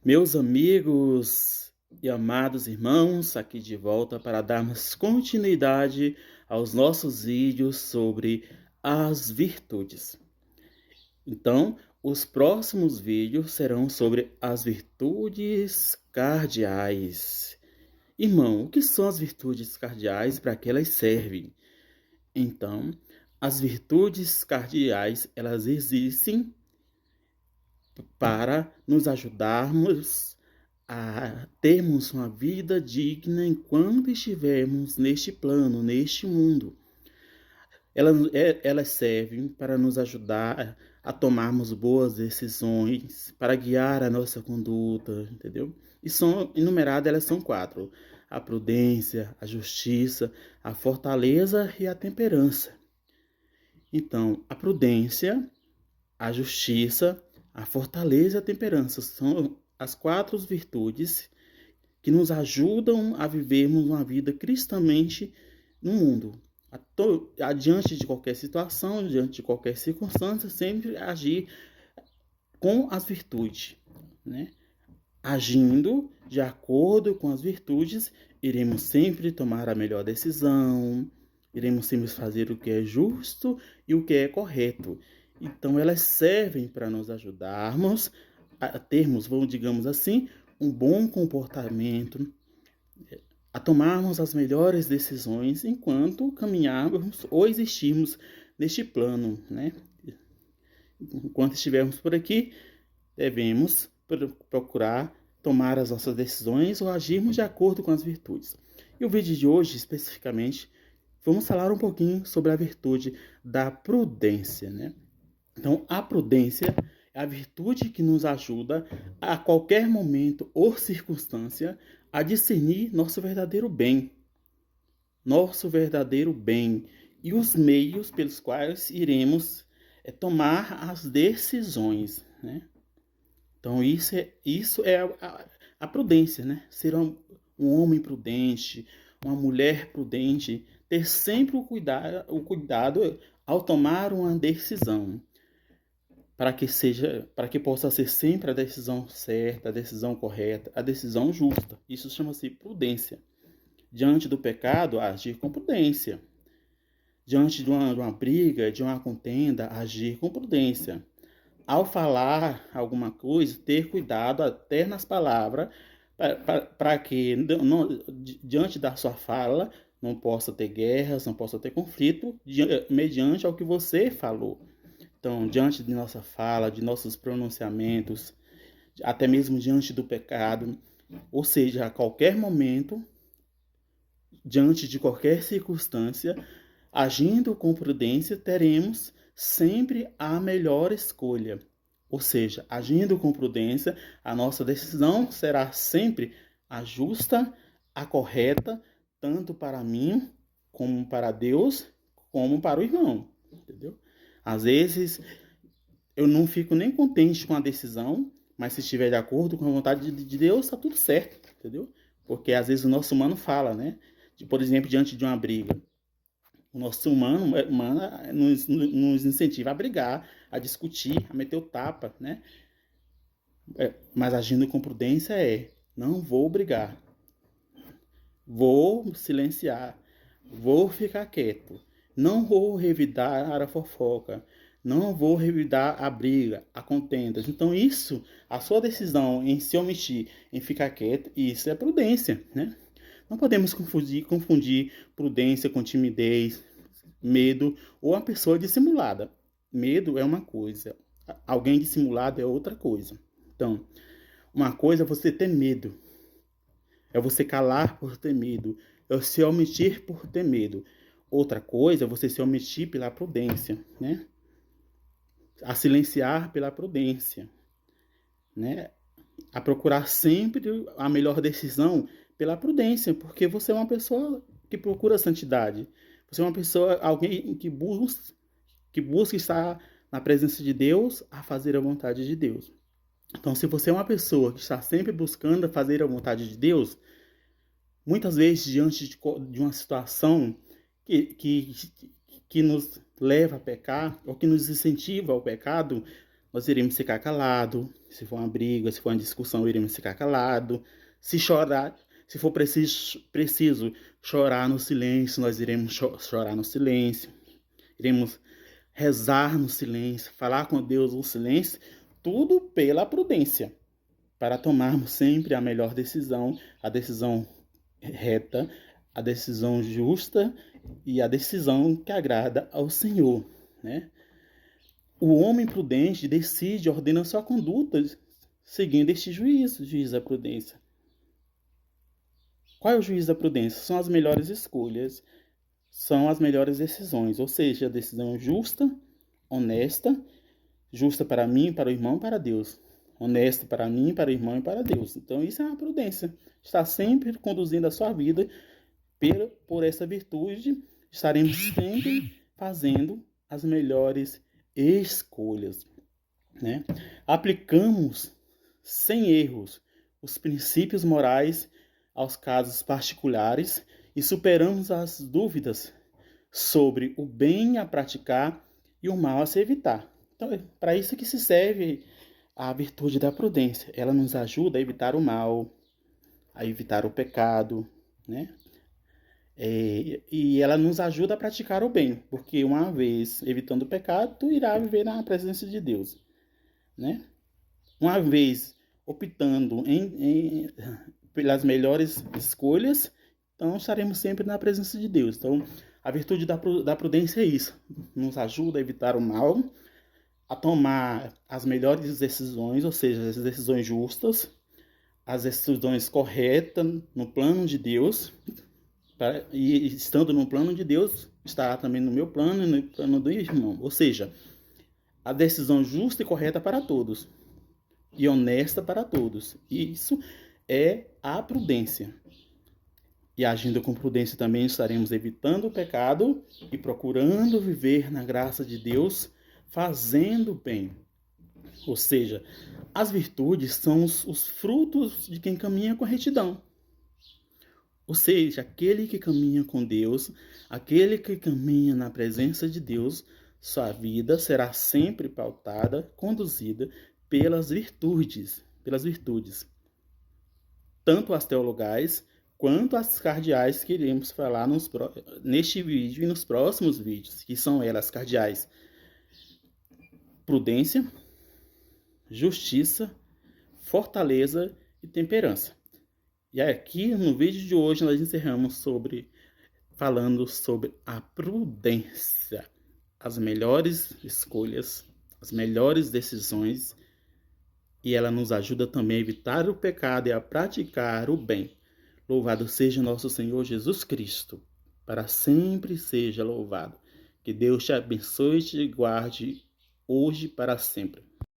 Meus amigos e amados irmãos, aqui de volta para darmos continuidade aos nossos vídeos sobre as virtudes. Então, os próximos vídeos serão sobre as virtudes cardeais. Irmão, o que são as virtudes cardeais? Para que elas servem? Então, as virtudes cardeais, elas existem para nos ajudarmos a termos uma vida digna enquanto estivermos neste plano, neste mundo. Elas servem para nos ajudar a tomarmos boas decisões, para guiar a nossa conduta, entendeu? E são enumeradas, elas são 4: a prudência, a justiça, a fortaleza e a temperança. Então, a prudência, a justiça, a fortaleza e a temperança são as 4 virtudes que nos ajudam a vivermos uma vida cristamente no mundo. Diante de qualquer situação, diante de qualquer circunstância, sempre agir com as virtudes, né? Agindo de acordo com as virtudes, iremos sempre tomar a melhor decisão, iremos sempre fazer o que é justo e o que é correto. Então, elas servem para nos ajudarmos a termos, digamos assim, um bom comportamento, a tomarmos as melhores decisões enquanto caminharmos ou existirmos neste plano, né? Enquanto estivermos por aqui, devemos procurar tomar as nossas decisões ou agirmos de acordo com as virtudes. E o vídeo de hoje, especificamente, vamos falar um pouquinho sobre a virtude da prudência, né? Então, a prudência é a virtude que nos ajuda a qualquer momento ou circunstância a discernir nosso verdadeiro bem e os meios pelos quais iremos tomar as decisões, né? Então, isso é a prudência, né? Ser um homem prudente, uma mulher prudente, ter sempre o cuidado ao tomar uma decisão, para que possa ser sempre a decisão certa, a decisão correta, a decisão justa. Isso chama-se prudência. Diante do pecado, agir com prudência. Diante de uma briga, de uma contenda, agir com prudência. Ao falar alguma coisa, ter cuidado até nas palavras, para que diante da sua fala não possa ter guerras, não possa ter conflito, mediante ao que você falou. Então, diante de nossa fala, de nossos pronunciamentos, até mesmo diante do pecado, ou seja, a qualquer momento, diante de qualquer circunstância, agindo com prudência, teremos sempre a melhor escolha. Ou seja, agindo com prudência, a nossa decisão será sempre a justa, a correta, tanto para mim, como para Deus, como para o irmão. Entendeu? Às vezes, eu não fico nem contente com a decisão, mas se estiver de acordo com a vontade de Deus, está tudo certo, entendeu? Porque às vezes o nosso humano fala, né? Por exemplo, diante de uma briga. O nosso humano nos incentiva a brigar, a discutir, a meter o tapa, né? Mas agindo com prudência não vou brigar, vou silenciar, vou ficar quieto, não vou revidar a fofoca, não vou revidar a briga, a contendas. Então isso, a sua decisão em se omitir, em ficar quieto, isso é prudência, né? Não podemos confundir prudência com timidez, medo ou uma pessoa dissimulada. Medo é uma coisa, alguém dissimulado é outra coisa. Então, uma coisa é você ter medo, é você calar por ter medo, é se omitir por ter medo. Outra coisa é você se omitir pela prudência, né? A silenciar pela prudência, né? A procurar sempre a melhor decisão pela prudência, porque você é uma pessoa que procura santidade. Você é uma pessoa, alguém que busca estar na presença de Deus, a fazer a vontade de Deus. Então, se você é uma pessoa que está sempre buscando fazer a vontade de Deus, muitas vezes diante de uma situação que nos leva a pecar, ou que nos incentiva ao pecado, nós iremos ficar calado. Se for uma briga, se for uma discussão, iremos ficar calado. Se chorar, se for preciso chorar no silêncio, nós iremos chorar no silêncio. Iremos rezar no silêncio, falar com Deus no silêncio, tudo pela prudência, para tomarmos sempre a melhor decisão, a decisão reta, a decisão justa e a decisão que agrada ao Senhor, né? O homem prudente decide, ordena sua conduta, seguindo este juízo, juiz da prudência. Qual é o juiz da prudência? São as melhores escolhas, são as melhores decisões, ou seja, a decisão justa, honesta, justa para mim, para o irmão, para Deus. Honesta para mim, para o irmão e para Deus. Então isso é uma prudência. Está sempre conduzindo a sua vida por essa virtude. Estaremos sempre fazendo as melhores escolhas, né? Aplicamos sem erros os princípios morais aos casos particulares e superamos as dúvidas sobre o bem a praticar e o mal a se evitar. Então, é para isso que se serve a virtude da prudência. Ela nos ajuda a evitar o mal, a evitar o pecado, né? E ela nos ajuda a praticar o bem, porque uma vez evitando o pecado, tu irá viver na presença de Deus, né? Uma vez optando pelas melhores escolhas, então estaremos sempre na presença de Deus. Então, a virtude da prudência é isso, nos ajuda a evitar o mal, a tomar as melhores decisões, ou seja, as decisões justas, as decisões corretas no plano de Deus, e estando no plano de Deus, estará também no meu plano e no plano do irmão. Ou seja, a decisão justa e correta para todos, e honesta para todos. E isso é a prudência. E agindo com prudência também estaremos evitando o pecado e procurando viver na graça de Deus, fazendo bem. Ou seja, as virtudes são os frutos de quem caminha com retidão. Ou seja, aquele que caminha com Deus, aquele que caminha na presença de Deus, sua vida será sempre pautada, conduzida pelas virtudes, tanto as teologais quanto as cardeais que iremos falar neste vídeo e nos próximos vídeos, que são elas cardeais: prudência, justiça, fortaleza e temperança. E aqui no vídeo de hoje nós encerramos falando sobre a prudência, as melhores escolhas, as melhores decisões, e ela nos ajuda também a evitar o pecado e a praticar o bem. Louvado seja nosso Senhor Jesus Cristo, para sempre seja louvado. Que Deus te abençoe e te guarde hoje e para sempre.